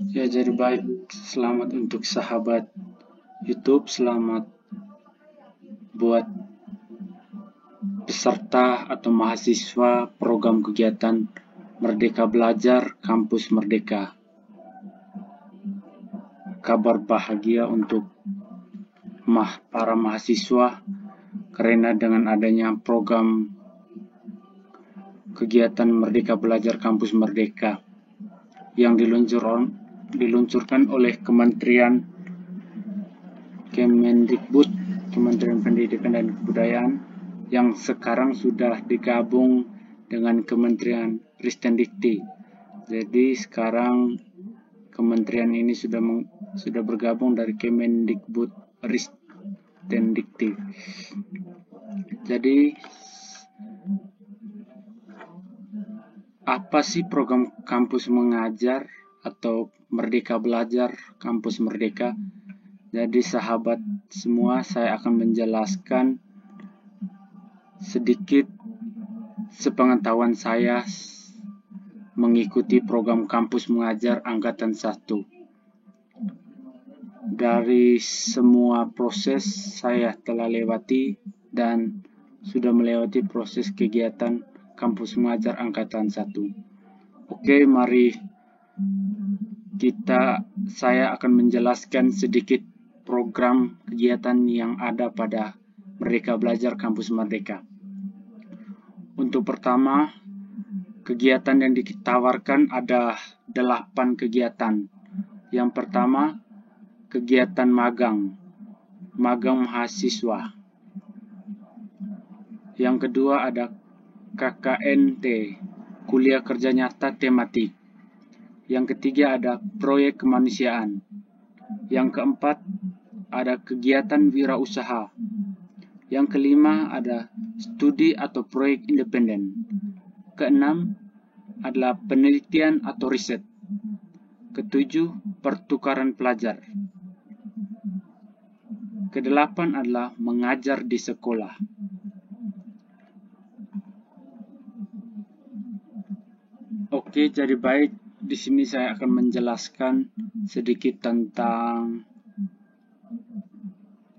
Ya, jadi baik. Selamat untuk sahabat YouTube, selamat buat peserta atau mahasiswa program kegiatan Merdeka Belajar Kampus Merdeka. Kabar bahagia untuk para mahasiswa karena dengan adanya program kegiatan Merdeka Belajar Kampus Merdeka yang diluncurkan oleh Kementerian Kemendikbud, Kementerian Pendidikan dan Kebudayaan, yang sekarang sudah digabung dengan Kementerian Ristekdikti. Jadi sekarang kementerian ini sudah bergabung dari Kemendikbud Ristekdikti. Jadi apa sih program kampus mengajar atau Merdeka Belajar Kampus Merdeka? Jadi sahabat semua, saya akan menjelaskan sedikit sepengetahuan saya mengikuti program kampus mengajar angkatan 1. Dari semua proses saya telah lewati dan sudah melewati proses kegiatan kampus mengajar angkatan 1. Oke, mari saya akan menjelaskan sedikit program kegiatan yang ada pada Merdeka Belajar Kampus Merdeka. Untuk pertama, kegiatan yang ditawarkan ada 8 kegiatan. Yang pertama, kegiatan magang mahasiswa. Yang kedua ada KKNT, kuliah kerja nyata tematik. Yang ketiga ada proyek kemanusiaan. Yang keempat ada kegiatan wirausaha. Yang kelima ada studi atau proyek independen. Keenam adalah penelitian atau riset. Ketujuh, pertukaran pelajar. Kedelapan adalah mengajar di sekolah. Oke, jadi baik. Di sini saya akan menjelaskan sedikit tentang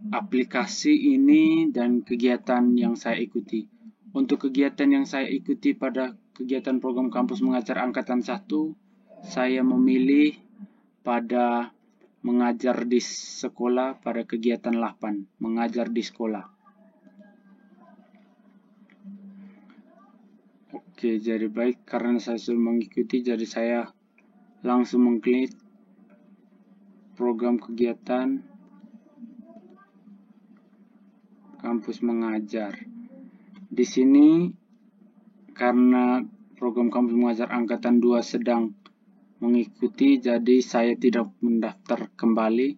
aplikasi ini dan kegiatan yang saya ikuti. Untuk kegiatan yang saya ikuti pada kegiatan program kampus mengajar angkatan 1, saya memilih pada mengajar di sekolah pada kegiatan 8, mengajar di sekolah. Oke, jadi baik, karena saya sudah mengikuti, jadi saya langsung mengklik program kegiatan kampus mengajar. Di sini karena program kampus mengajar angkatan 2 sedang mengikuti, jadi saya tidak mendaftar kembali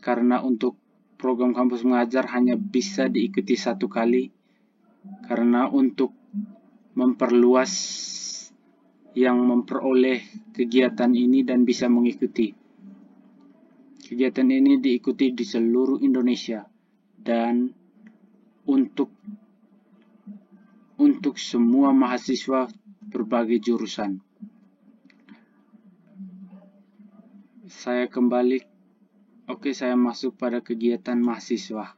karena untuk program kampus mengajar hanya bisa diikuti 1 kali, karena untuk memperluas yang memperoleh kegiatan ini dan bisa mengikuti. Kegiatan ini diikuti di seluruh Indonesia dan untuk semua mahasiswa berbagai jurusan. Saya masuk pada kegiatan mahasiswa.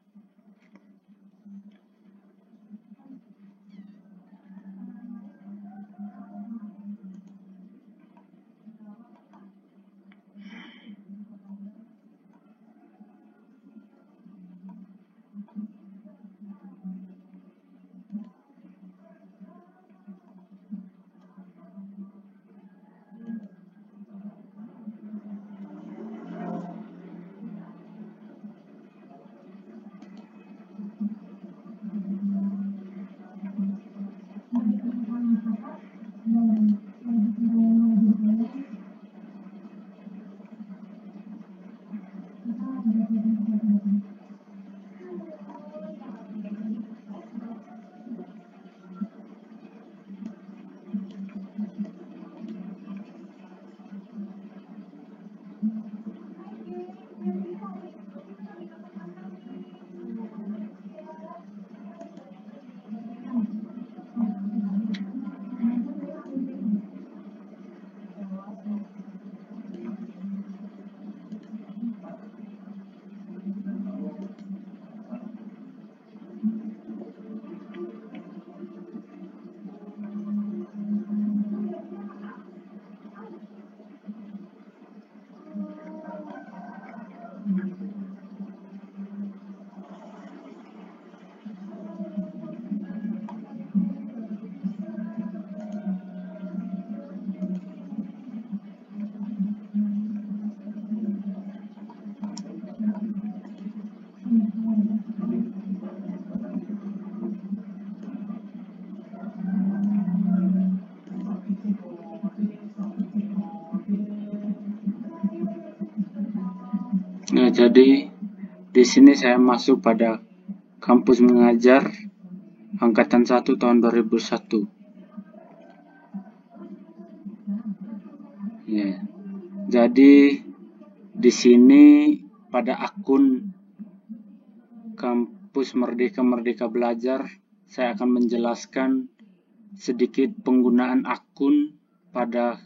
Nah, jadi di sini saya masuk pada kampus mengajar angkatan 1 tahun 2001. Ya. Jadi di sini pada akun kampus Merdeka Belajar saya akan menjelaskan sedikit penggunaan akun pada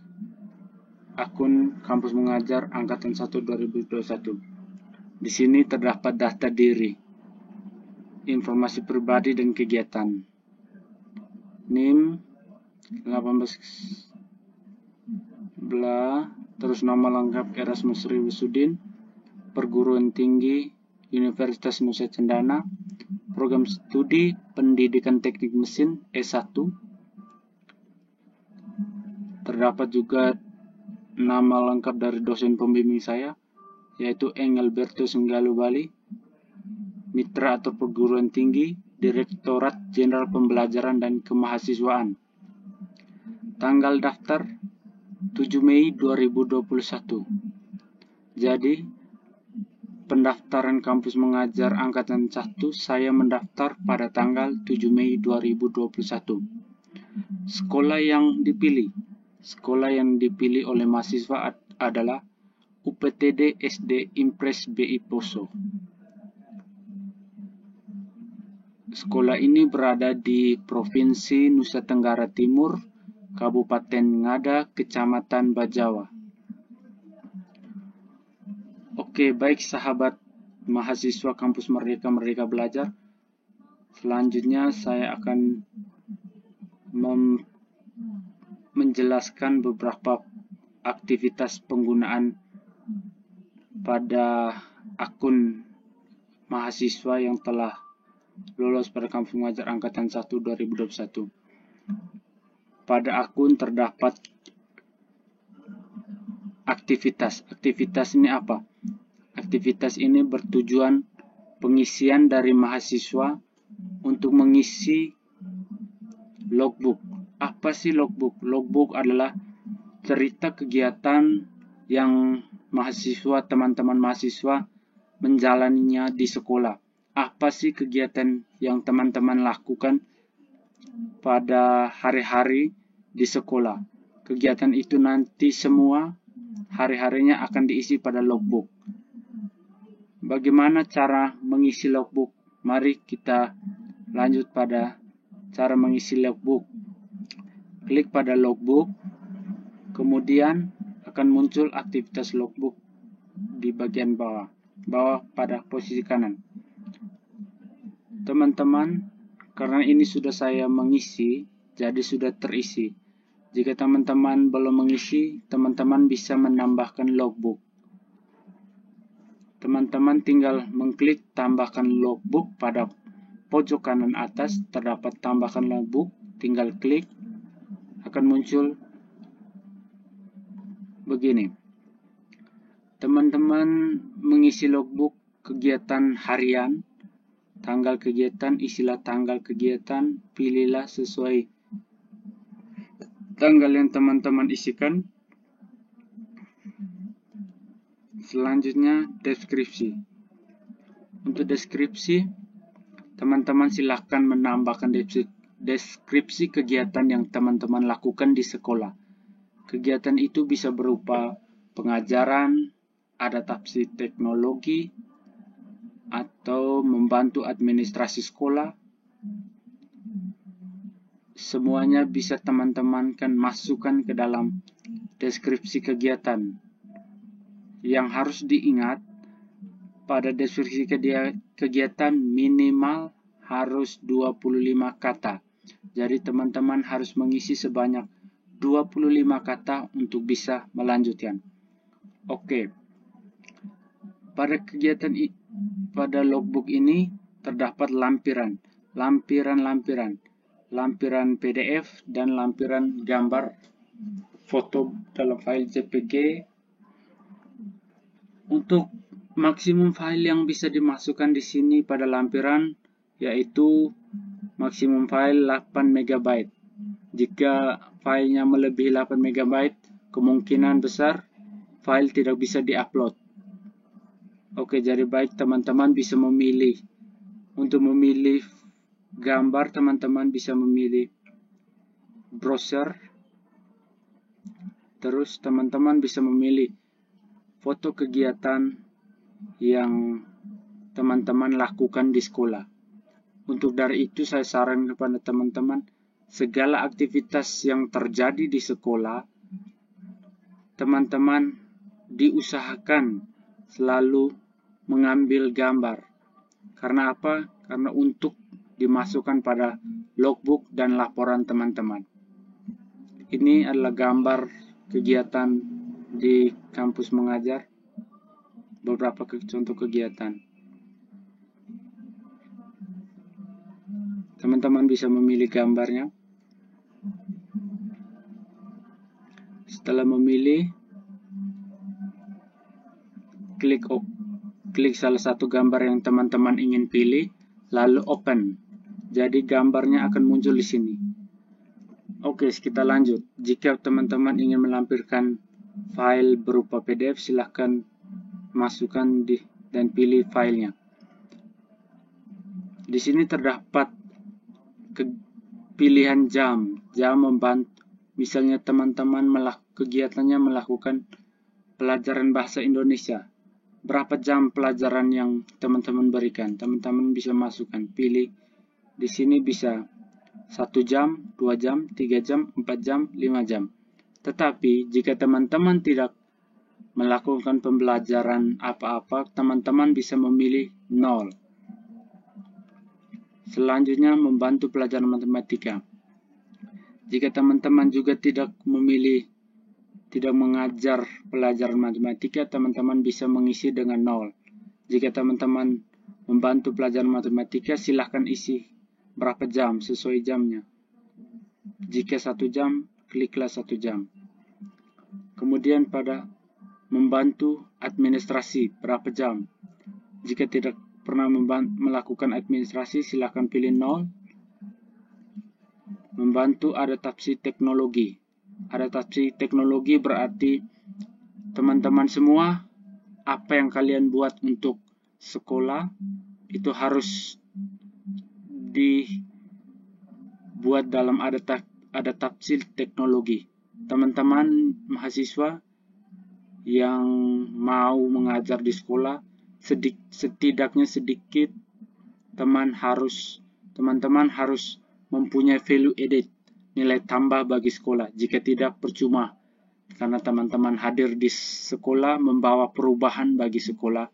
akun kampus mengajar angkatan 1 2021. Di sini terdapat data diri, informasi pribadi dan kegiatan. NIM 18 bla, terus nama lengkap Erasmus Riwusudin, perguruan tinggi Universitas Nusa Cendana, program studi pendidikan teknik mesin S1. Terdapat juga nama lengkap dari dosen pembimbing saya, yaitu Engelberto Senggalu Bali, mitra atau perguruan tinggi Direktorat Jenderal Pembelajaran dan Kemahasiswaan. Tanggal daftar 7 Mei 2021. Jadi, pendaftaran kampus mengajar angkatan 1 saya mendaftar pada tanggal 7 Mei 2021. Sekolah yang dipilih oleh mahasiswa adalah UPTD SD Impres BI Poso. Sekolah ini berada di Provinsi Nusa Tenggara Timur, Kabupaten Ngada, Kecamatan Bajawa. Oke, baik sahabat mahasiswa kampus Merdeka Belajar. Selanjutnya saya akan menjelaskan beberapa aktivitas penggunaan pada akun mahasiswa yang telah lolos pada kampus mengajar angkatan 1 2021. Pada akun terdapat aktivitas. Aktivitas ini apa? Aktivitas ini bertujuan pengisian dari mahasiswa untuk mengisi logbook. Apa sih logbook? Logbook adalah cerita kegiatan yang teman-teman mahasiswa menjalaninya di sekolah. Apa sih kegiatan yang teman-teman lakukan pada hari-hari di sekolah? Kegiatan itu nanti semua hari-harinya akan diisi pada logbook. Bagaimana cara mengisi logbook? Mari kita lanjut pada cara mengisi logbook. Klik pada logbook, kemudian akan muncul aktivitas logbook di bagian bawah pada posisi kanan. Teman-teman, karena ini sudah saya mengisi, jadi sudah terisi. Jika teman-teman belum mengisi, teman-teman bisa menambahkan logbook. Teman-teman tinggal mengklik tambahkan logbook pada pojok kanan atas, terdapat tambahkan logbook, tinggal klik, akan muncul begini. Teman-teman mengisi logbook kegiatan harian, tanggal kegiatan, isilah tanggal kegiatan, pilihlah sesuai tanggal yang teman-teman isikan. Selanjutnya deskripsi. Untuk deskripsi, teman-teman silakan menambahkan deskripsi kegiatan yang teman-teman lakukan di sekolah. Kegiatan itu bisa berupa pengajaran, adaptasi teknologi, atau membantu administrasi sekolah. Semuanya bisa teman-teman kan masukkan ke dalam deskripsi kegiatan. Yang harus diingat, pada deskripsi kegiatan minimal harus 25 kata. Jadi teman-teman harus mengisi sebanyak 25 kata untuk bisa melanjutkan. Oke. Pada kegiatan pada logbook ini terdapat lampiran PDF dan lampiran gambar foto dalam file JPG. Untuk maksimum file yang bisa dimasukkan di sini pada lampiran yaitu maksimum file 8 MB. Jika filenya melebihi 8 MB, kemungkinan besar file tidak bisa diupload. Oke, jadi baik teman-teman bisa memilih. Untuk memilih gambar, teman-teman bisa memilih browser. Terus teman-teman bisa memilih foto kegiatan yang teman-teman lakukan di sekolah. Untuk dari itu saya sarankan kepada teman-teman, segala aktivitas yang terjadi di sekolah, teman-teman diusahakan selalu mengambil gambar. Karena apa? Karena untuk dimasukkan pada logbook dan laporan teman-teman. Ini adalah gambar kegiatan di kampus mengajar, beberapa contoh kegiatan. Teman-teman bisa memilih gambarnya. Setelah memilih, klik salah satu gambar yang teman-teman ingin pilih, lalu open. Jadi gambarnya akan muncul di sini. Oke, kita lanjut. Jika teman-teman ingin melampirkan file berupa PDF, silahkan masukkan dan pilih filenya. Di sini terdapat pilihan jam membantu. Misalnya teman-teman kegiatannya melakukan pelajaran bahasa Indonesia. Berapa jam pelajaran yang teman-teman berikan? Teman-teman bisa masukkan, pilih. Di sini bisa 1 jam, 2 jam, 3 jam, 4 jam, 5 jam. Tetapi jika teman-teman tidak melakukan pembelajaran apa-apa, teman-teman bisa memilih 0. Selanjutnya, membantu pelajaran matematika. Jika teman-teman juga tidak mengajar pelajaran matematika, teman-teman bisa mengisi dengan 0. Jika teman-teman membantu pelajaran matematika, silahkan isi berapa jam sesuai jamnya. Jika 1 jam, kliklah 1 jam. Kemudian pada membantu administrasi, berapa jam. Jika tidak pernah melakukan administrasi, silahkan pilih 0. Membantu adaptasi teknologi. Adaptasi teknologi berarti teman-teman semua, apa yang kalian buat untuk sekolah itu harus dibuat dalam adaptasi teknologi. Teman-teman mahasiswa yang mau mengajar di sekolah, setidaknya sedikit teman-teman harus mempunyai value added, nilai tambah bagi sekolah. Jika tidak, percuma, karena teman-teman hadir di sekolah membawa perubahan bagi sekolah.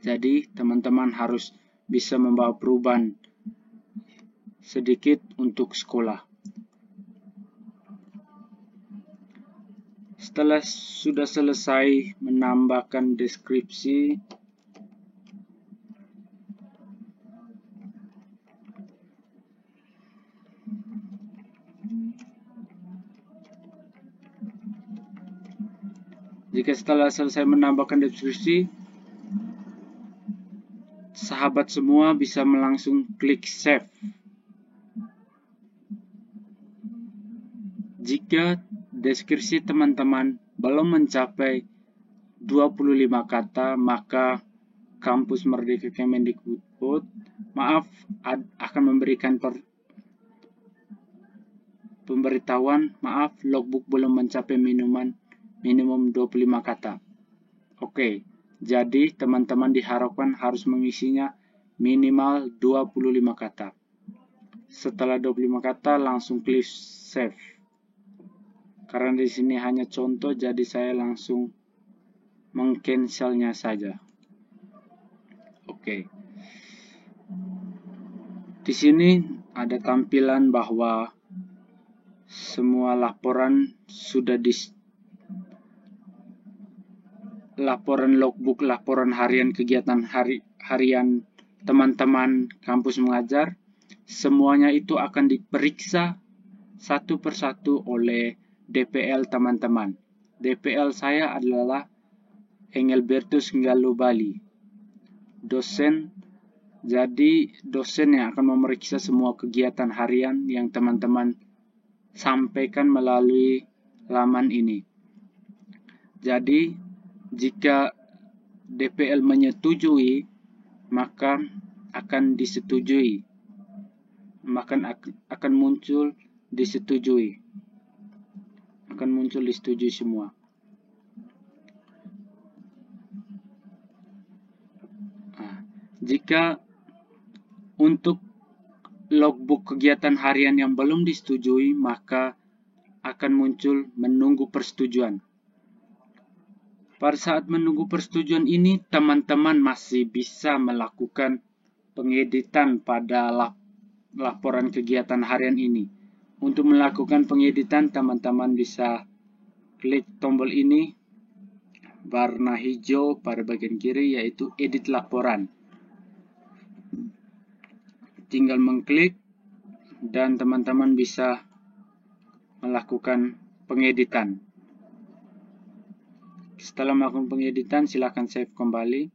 Jadi teman-teman harus bisa membawa perubahan sedikit untuk sekolah. Setelah sudah selesai menambahkan deskripsi, jika setelah selesai menambahkan deskripsi, sahabat semua bisa langsung klik save. Jika deskripsi teman-teman belum mencapai 25 kata, maka Kampus Merdeka Kemendikbud akan memberikan pemberitahuan, logbook belum mencapai minimum 25 kata. Oke, jadi teman-teman diharapkan harus mengisinya minimal 25 kata. Setelah 25 kata, langsung klik save. Karena di sini hanya contoh, jadi saya langsung meng-cancelnya saja. Oke. Di sini ada tampilan bahwa semua laporan sudah laporan logbook, laporan harian kegiatan harian teman-teman kampus mengajar, semuanya itu akan diperiksa satu persatu oleh DPL teman-teman. DPL saya adalah Engelbertus Ngalubali, dosen. Jadi dosen yang akan memeriksa semua kegiatan harian yang teman-teman sampaikan melalui laman ini. Jadi jika DPL menyetujui, maka akan disetujui. Maka akan muncul disetujui. Akan muncul disetujui semua. Jika untuk logbook kegiatan harian yang belum disetujui, maka akan muncul menunggu persetujuan. Pada saat menunggu persetujuan ini, teman-teman masih bisa melakukan pengeditan pada laporan kegiatan harian ini. Untuk melakukan pengeditan, teman-teman bisa klik tombol ini, warna hijau pada bagian kiri, yaitu edit laporan. Tinggal mengklik dan teman-teman bisa melakukan pengeditan. Setelah melakukan pengeditan, silakan save kembali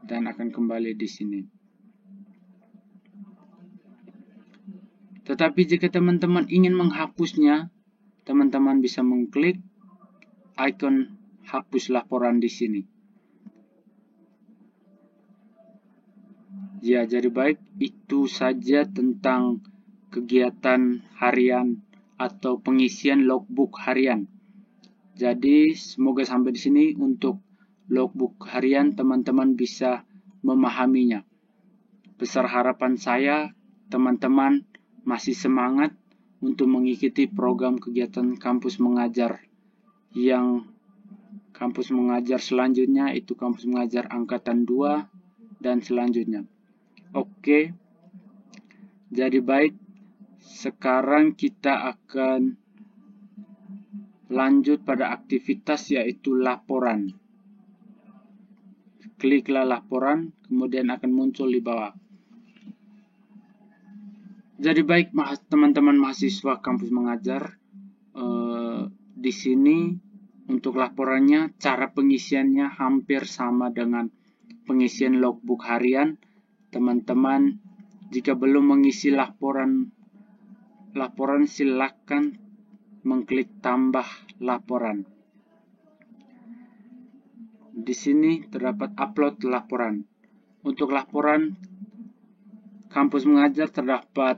dan akan kembali di sini. Tetapi jika teman-teman ingin menghapusnya, teman-teman bisa mengklik icon hapus laporan di sini. Ya, jadi baik, itu saja tentang kegiatan harian atau pengisian logbook harian. Jadi, semoga sampai di sini untuk logbook harian teman-teman bisa memahaminya. Besar harapan saya, teman-teman masih semangat untuk mengikuti program kegiatan kampus mengajar yang kampus mengajar selanjutnya, itu kampus mengajar angkatan 2 dan selanjutnya. Oke, jadi baik, sekarang kita akan lanjut pada aktivitas yaitu laporan. Kliklah laporan, kemudian akan muncul di bawah. Jadi baik, teman-teman mahasiswa kampus mengajar, di sini untuk laporannya, cara pengisiannya hampir sama dengan pengisian logbook harian. Teman-teman, jika belum mengisi laporan silakan mengklik tambah laporan. Di sini terdapat upload laporan. Untuk laporan kampus mengajar terdapat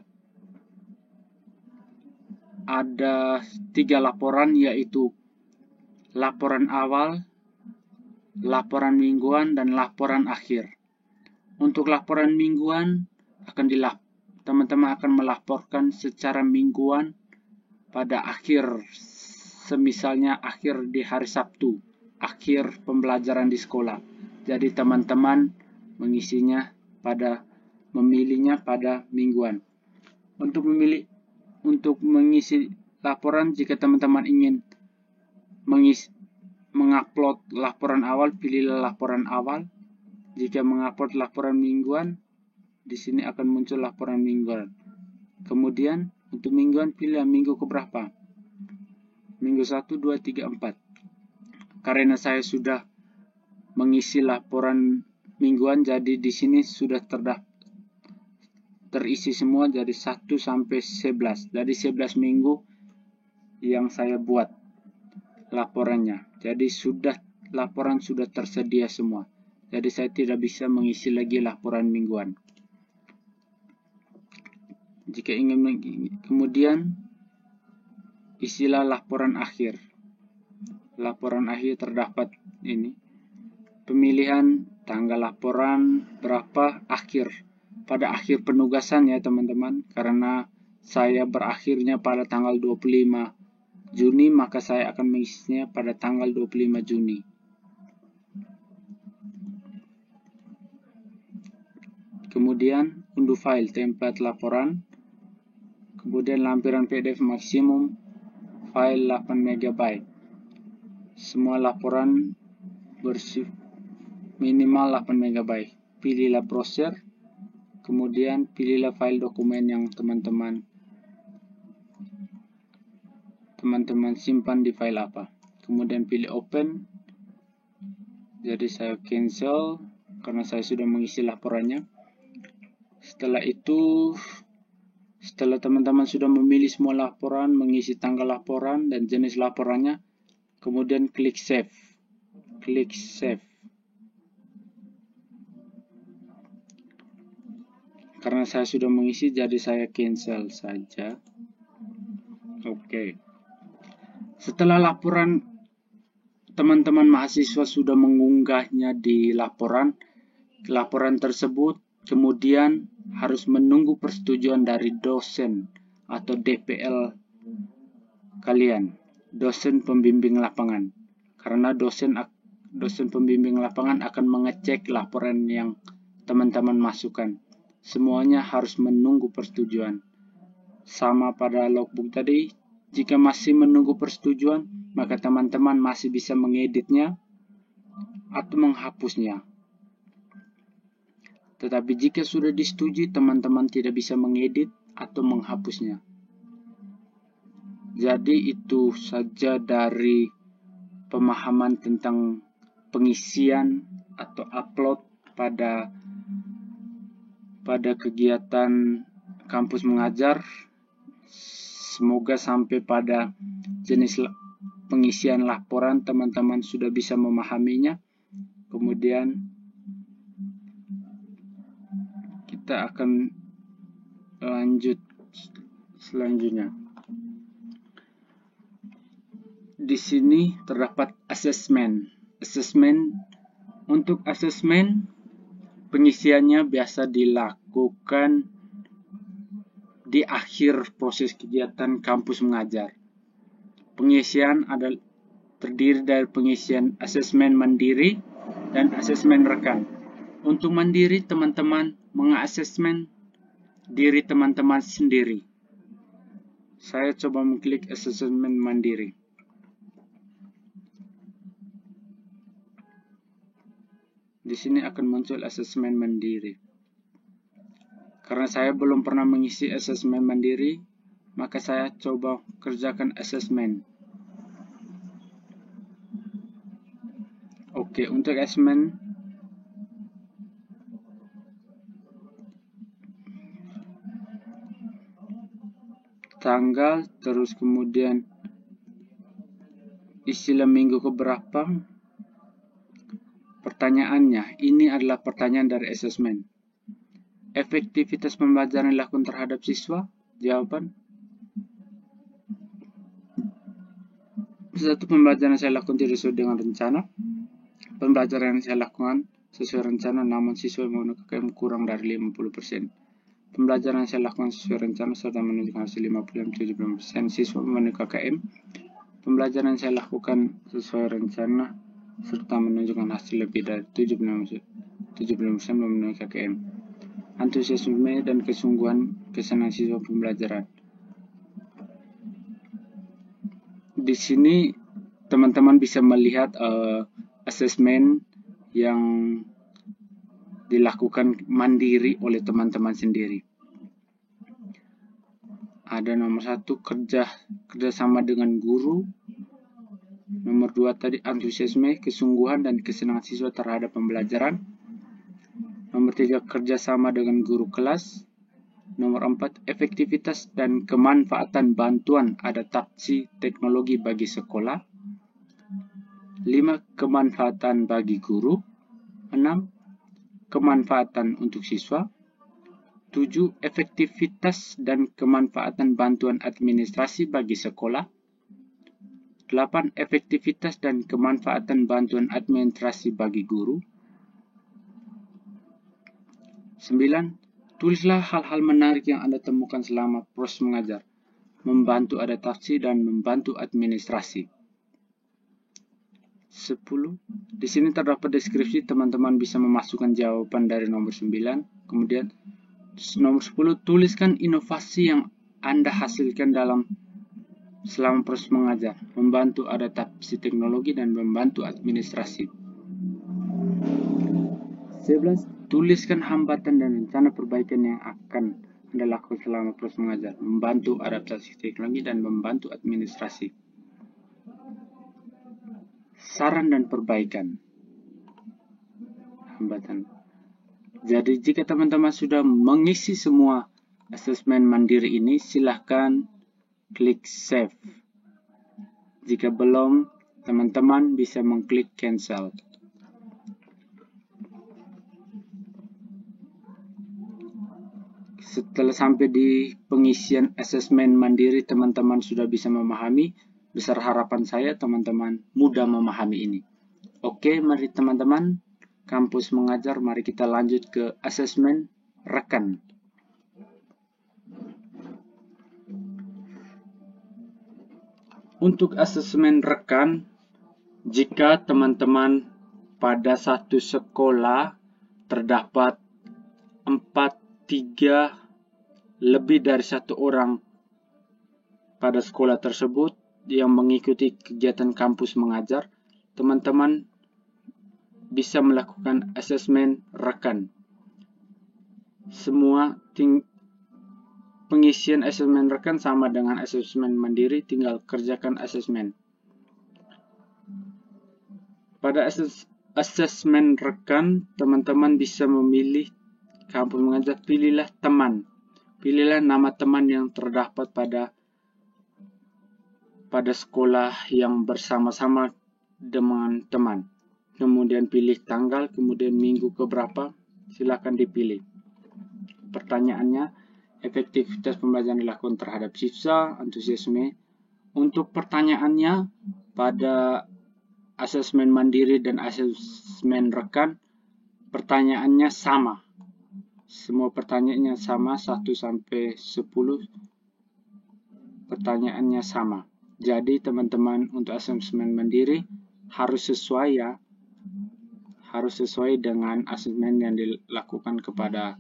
ada 3 laporan, yaitu laporan awal, laporan mingguan, dan laporan akhir. Untuk laporan mingguan teman-teman akan melaporkan secara mingguan pada akhir, semisalnya akhir di hari Sabtu, akhir pembelajaran di sekolah. Jadi teman-teman memilihnya pada mingguan. Untuk mengisi laporan, jika teman-teman ingin mengupload laporan awal, pilihlah laporan awal. Jika mengupload laporan mingguan, di sini akan muncul laporan mingguan. Kemudian untuk mingguan, pilih minggu keberapa. Minggu 1, 2, 3, 4. Karena saya sudah mengisi laporan mingguan, jadi di sini sudah terisi semua, jadi 1 sampai 11. Jadi 11 minggu yang saya buat laporannya. Jadi laporan sudah tersedia semua. Jadi saya tidak bisa mengisi lagi laporan mingguan. Jika ingin kemudian isilah laporan akhir. Laporan akhir terdapat ini. Pemilihan tanggal laporan berapa akhir. Pada akhir penugasan ya teman-teman. Karena saya berakhirnya pada tanggal 25 Juni, maka saya akan mengisinya pada tanggal 25 Juni. Kemudian unduh file template laporan. Kemudian lampiran PDF maksimum file 8 MB. Semua laporan bersifat minimal 8 MB. Pilihlah browser. Kemudian pilihlah file dokumen yang teman-teman simpan di file apa. Kemudian pilih open. Jadi saya cancel karena saya sudah mengisi laporannya. Setelah itu, setelah teman-teman sudah memilih semua laporan, mengisi tanggal laporan dan jenis laporannya, kemudian klik save. klik save. Karena saya sudah mengisi, jadi saya cancel saja. Oke. Setelah laporan, teman-teman mahasiswa sudah mengunggahnya di laporan tersebut kemudian harus menunggu persetujuan dari dosen atau DPL kalian, dosen pembimbing lapangan. Karena dosen pembimbing lapangan akan mengecek laporan yang teman-teman masukkan. Semuanya harus menunggu persetujuan. Sama pada logbook tadi, jika masih menunggu persetujuan, maka teman-teman masih bisa mengeditnya atau menghapusnya. Tetapi jika sudah disetujui, teman-teman tidak bisa mengedit atau menghapusnya. Jadi itu saja dari pemahaman tentang pengisian atau upload pada kegiatan kampus mengajar. Semoga sampai pada jenis pengisian laporan teman-teman sudah bisa memahaminya. Kemudian kita akan lanjut selanjutnya. Di sini terdapat asesmen. Untuk asesmen, pengisiannya biasa dilakukan di akhir proses kegiatan kampus mengajar. Pengisian terdiri dari pengisian asesmen mandiri dan asesmen rekan. Untuk mandiri, teman-teman mengasesmen diri teman-teman sendiri. Saya coba mengklik asesmen mandiri. Di sini akan muncul asesmen mandiri. Karena saya belum pernah mengisi asesmen mandiri, maka saya coba kerjakan asesmen. Oke, untuk asesmen tanggal, terus kemudian istilah minggu keberapa. Pertanyaannya, ini adalah pertanyaan dari asesmen. Efektivitas pembelajaran dilakukan terhadap siswa? Jawaban. Satu, pembelajaran saya lakukan tidak sesuai dengan rencana. Pembelajaran yang saya lakukan sesuai rencana, namun siswa yang memenuhi KKM kurang dari 50%. Pembelajaran yang saya lakukan sesuai rencana serta menunjukkan hasil 50-70% siswa memenuhi KKM. Pembelajaran yang saya lakukan sesuai rencana serta menunjukkan hasil lebih dari 70% memenuhi KKM. Antusiasme dan kesungguhan kesenangan siswa pembelajaran. Di sini teman-teman bisa melihat asesmen yang dilakukan mandiri oleh teman-teman sendiri. Ada nomor 1, kerjasama dengan guru. Nomor 2 tadi antusiasme, kesungguhan dan kesenangan siswa terhadap pembelajaran. Nomor 3, kerjasama dengan guru kelas. Nomor 4, efektivitas dan kemanfaatan bantuan adaptasi teknologi bagi sekolah. 5, kemanfaatan bagi guru. 6, kemanfaatan untuk siswa. 7, efektivitas dan kemanfaatan bantuan administrasi bagi sekolah. 8, efektivitas dan kemanfaatan bantuan administrasi bagi guru. 9, tulislah hal-hal menarik yang Anda temukan selama proses mengajar, membantu adaptasi dan membantu administrasi. 10, di sini terdapat deskripsi, teman-teman bisa memasukkan jawaban dari nomor 9. Kemudian nomor 10, tuliskan inovasi yang Anda hasilkan selama proses mengajar, membantu adaptasi teknologi dan membantu administrasi. 11, tuliskan hambatan dan rencana perbaikan yang akan Anda lakukan selama proses mengajar, membantu adaptasi teknologi dan membantu administrasi. Saran dan perbaikan. Hambatan. Jadi jika teman-teman sudah mengisi semua asesmen mandiri ini, silahkan klik save. Jika belum, teman-teman bisa mengklik cancel. Setelah sampai di pengisian asesmen mandiri, teman-teman sudah bisa memahami. Besar harapan saya teman-teman mudah memahami ini. Oke, mari teman-teman, Kampus Mengajar, mari kita lanjut ke asesmen rekan. Untuk asesmen rekan, jika teman-teman pada satu sekolah terdapat 3 lebih dari 1 orang pada sekolah tersebut yang mengikuti kegiatan kampus mengajar, teman-teman bisa melakukan asesmen rekan. Semua pengisian asesmen rekan sama dengan asesmen mandiri, tinggal kerjakan asesmen. Pada asesmen rekan, teman-teman bisa memilih kampus mengajar, pilihlah teman. Pilihlah nama teman yang terdapat pada sekolah yang bersama-sama dengan teman. Kemudian pilih tanggal, kemudian minggu keberapa, silakan dipilih. Pertanyaannya, efektivitas pembelajaran dilakukan terhadap siswa, antusiasme. Untuk pertanyaannya, pada asesmen mandiri dan asesmen rekan, pertanyaannya sama. Semua pertanyaannya sama, 1 sampai 10 pertanyaannya sama. Jadi teman-teman untuk asesmen mandiri harus sesuai dengan asesmen yang dilakukan kepada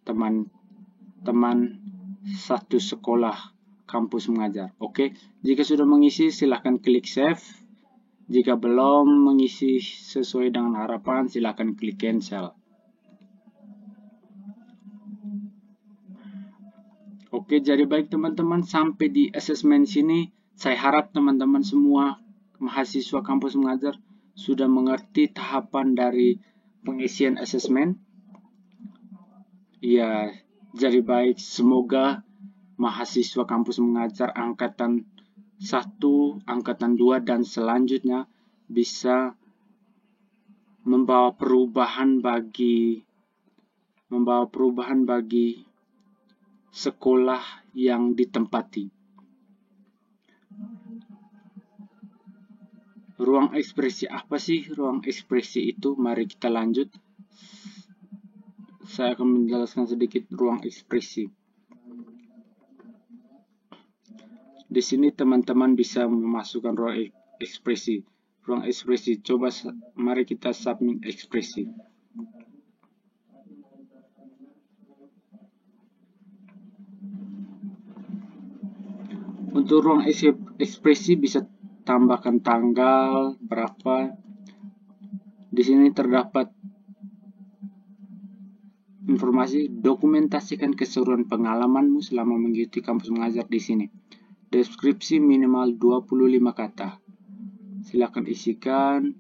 teman-teman satu sekolah kampus mengajar. Oke, jika sudah mengisi silahkan klik save. Jika belum mengisi sesuai dengan harapan silahkan klik cancel. Oke, jadi baik teman-teman, sampai di asesmen sini saya harap teman-teman semua mahasiswa kampus mengajar sudah mengerti tahapan dari pengisian asesmen. Ya, jadi baik, semoga mahasiswa kampus mengajar angkatan 1, angkatan 2 dan selanjutnya bisa membawa perubahan bagi sekolah yang ditempati. Ruang ekspresi, apa sih ruang ekspresi itu? Mari kita lanjut. Saya akan menjelaskan sedikit ruang ekspresi. Di sini teman-teman bisa memasukkan ruang ekspresi. Ruang ekspresi, coba mari kita submit ekspresi. Untuk ruang ekspresi bisa tambahkan tanggal berapa. Di sini terdapat informasi, dokumentasikan keseruan pengalamanmu selama mengikuti kampus mengajar di sini. Deskripsi minimal 25 kata. Silakan isikan.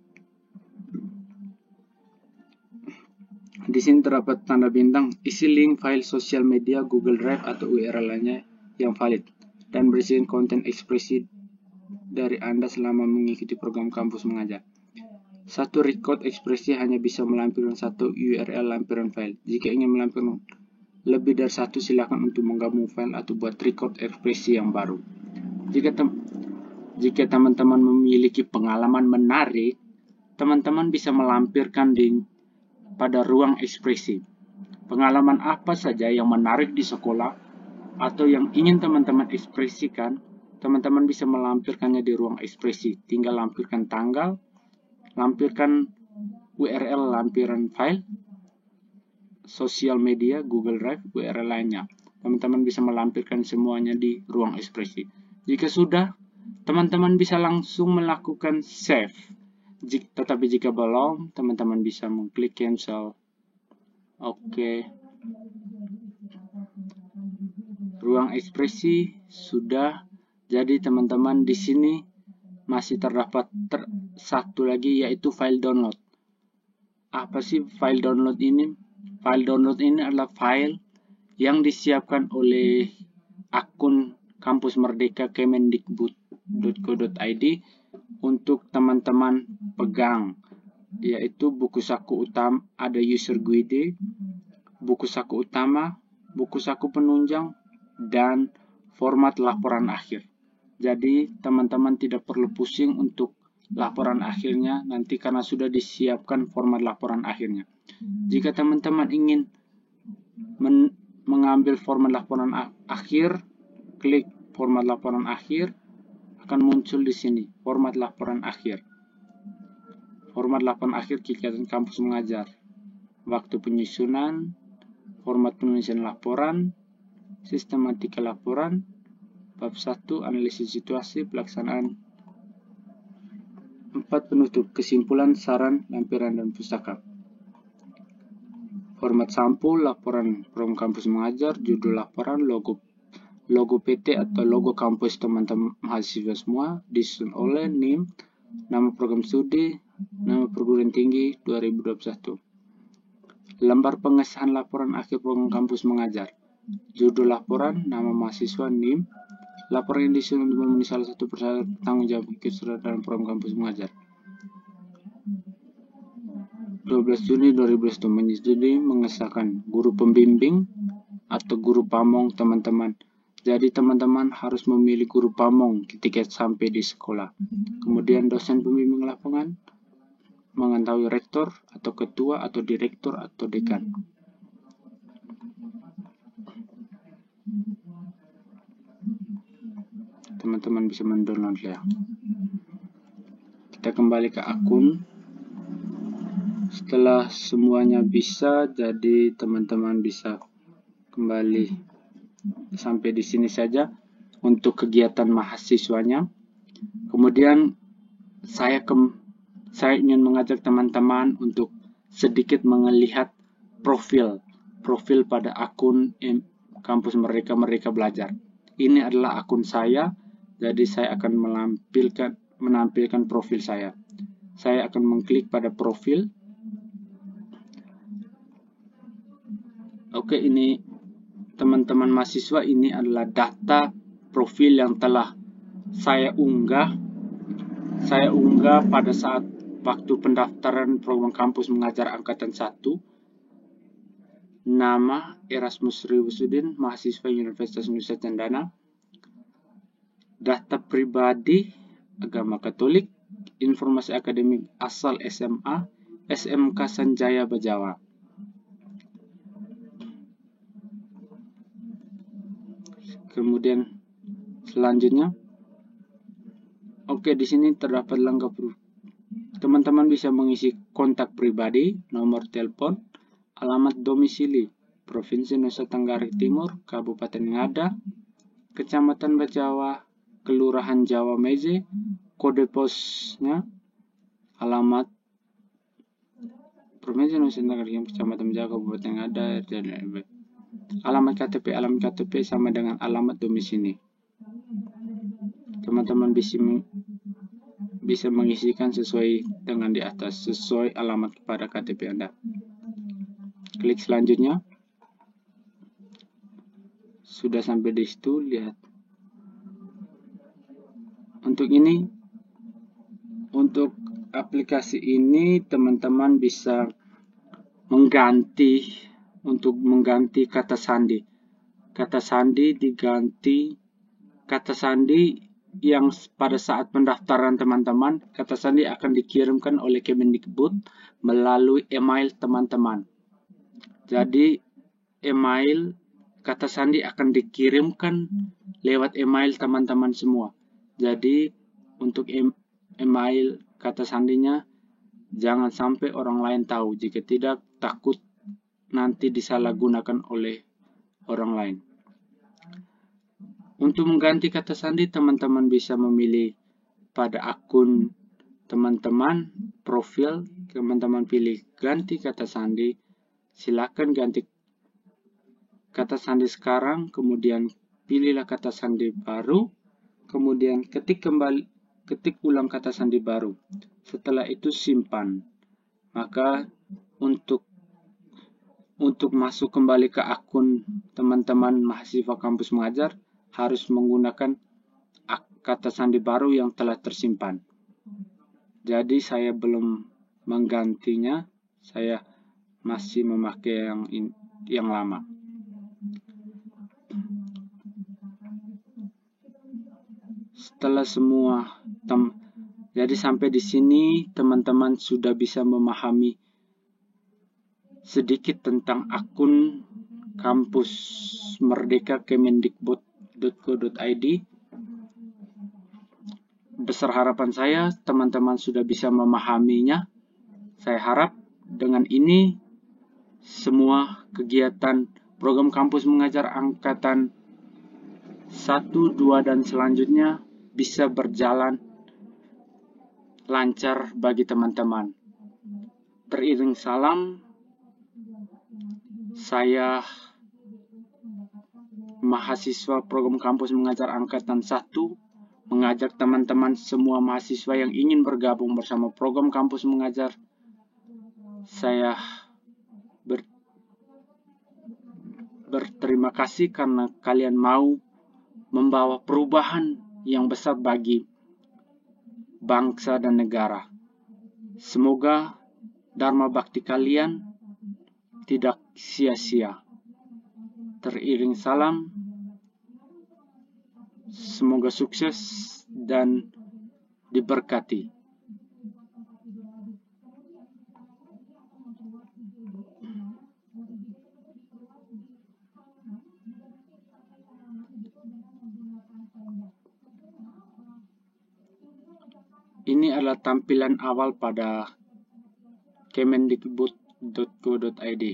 Di sini terdapat tanda bintang, isi link file sosial media, Google Drive atau URL lainnya yang valid, dan berisikan konten ekspresi dari Anda selama mengikuti program kampus mengajar. Satu record ekspresi hanya bisa melampirkan satu URL lampiran file. Jika ingin melampirkan lebih dari satu, silakan untuk menggabung file atau buat record ekspresi yang baru. Jika teman-teman memiliki pengalaman menarik, teman-teman bisa melampirkan pada ruang ekspresi. Pengalaman apa saja yang menarik di sekolah atau yang ingin teman-teman ekspresikan, teman-teman bisa melampirkannya di ruang ekspresi. Tinggal lampirkan tanggal, lampirkan URL lampiran file, sosial media, Google Drive, URL lainnya. Teman-teman bisa melampirkan semuanya di ruang ekspresi. Jika sudah, teman-teman bisa langsung melakukan save. Tetapi jika belum, teman-teman bisa mengklik cancel. Oke. Ruang ekspresi sudah. Jadi teman-teman di sini masih terdapat satu lagi, yaitu file download. Apa sih file download ini? File download ini adalah file yang disiapkan oleh akun Kampus Merdeka Kemendikbud.go.id untuk teman-teman pegang, yaitu buku saku utama, ada user guide, buku saku utama, buku saku penunjang, dan format laporan akhir. Jadi teman-teman tidak perlu pusing untuk laporan akhirnya nanti karena sudah disiapkan format laporan akhirnya. Jika teman-teman ingin mengambil format laporan akhir, klik format laporan akhir, akan muncul di sini format laporan akhir. Format laporan akhir kegiatan kampus mengajar. Waktu penyusunan, format penulisan laporan, sistematika laporan, bab 1 analisis situasi, pelaksanaan, 4 penutup, kesimpulan, saran, lampiran, dan pustaka. Format sampul, laporan program kampus mengajar, judul laporan, logo PT atau logo kampus teman-teman mahasiswa semua, disusun oleh NIM, nama program studi, nama perguruan tinggi 2021. Lembar pengesahan laporan akhir program kampus mengajar, judul laporan, nama mahasiswa, NIM, laporan yang disusun untuk memenuhi salah satu persyarat tanggung jawab keseluruhan program kampus mengajar. 12 Juni 2021 menyetujui mengesahkan guru pembimbing atau guru pamong teman-teman. Jadi teman-teman harus memilih guru pamong ketika sampai di sekolah. Kemudian dosen pembimbing lapangan, mengetahui rektor atau ketua atau direktur atau dekan. Teman-teman bisa mendownload ya. Kita kembali ke akun. Setelah semuanya bisa, jadi teman-teman bisa kembali sampai di sini saja untuk kegiatan mahasiswanya. Kemudian saya ingin mengajak teman-teman untuk sedikit melihat profil pada akun kampus Merdeka Belajar. Ini adalah akun saya, jadi saya akan menampilkan profil saya. Saya akan mengklik pada profil. Oke, ini teman-teman mahasiswa, ini adalah data profil yang telah saya unggah pada saat waktu pendaftaran program kampus mengajar angkatan 1. Nama Erasmus Riwusudin, mahasiswa Universitas Nusa Cendana. Data pribadi, agama Katolik, informasi akademik asal SMA, SMK Sanjaya Bajawa. Kemudian selanjutnya, oke, di sini terdapat lengkap. Teman-teman bisa mengisi kontak pribadi, nomor telepon, alamat domisili, Provinsi Nusa Tenggara Timur, Kabupaten Ngada, Kecamatan Bajawa, Kelurahan Jawa Meze, kode posnya, alamat Provinsi Nusa Tenggara Timur, Kecamatan Bajawa, Kabupaten Ngada, alamat KTP sama dengan alamat domisili. Teman-teman bisa mengisikan sesuai dengan di atas, sesuai alamat kepada KTP Anda. Klik selanjutnya. Sudah sampai di situ, lihat. Untuk aplikasi ini teman-teman bisa mengganti kata sandi. Kata sandi diganti kata sandi yang pada saat pendaftaran teman-teman, kata sandi akan dikirimkan oleh Kemendikbud melalui email teman-teman. Jadi email kata sandi akan dikirimkan lewat email teman-teman semua. Jadi untuk email kata sandinya jangan sampai orang lain tahu. Jika tidak, takut nanti disalahgunakan oleh orang lain. Untuk mengganti kata sandi, teman-teman bisa memilih pada akun teman-teman, profil, teman-teman pilih ganti kata sandi. Silakan ganti kata sandi sekarang, kemudian pilihlah kata sandi baru, kemudian ketik ulang kata sandi baru. Setelah itu simpan. Maka untuk masuk kembali ke akun teman-teman mahasiswa kampus mengajar harus menggunakan kata sandi baru yang telah tersimpan. Jadi saya belum menggantinya, saya masih memakai yang lama. Setelah semua jadi sampai di sini teman-teman sudah bisa memahami sedikit tentang akun kampus Merdeka Kemendikbud.go.id. Besar harapan saya teman-teman sudah bisa memahaminya. Saya harap dengan ini semua kegiatan program kampus mengajar angkatan 1, 2, dan selanjutnya bisa berjalan lancar bagi teman-teman. Teriring salam, saya mahasiswa program kampus mengajar angkatan 1 mengajak teman-teman semua mahasiswa yang ingin bergabung bersama program kampus mengajar. Saya berterima kasih karena kalian mau membawa perubahan yang besar bagi bangsa dan negara. Semoga dharma bakti kalian tidak sia-sia. Teriring salam, semoga sukses dan diberkati. Ini adalah tampilan awal pada kemendikbud.go.id.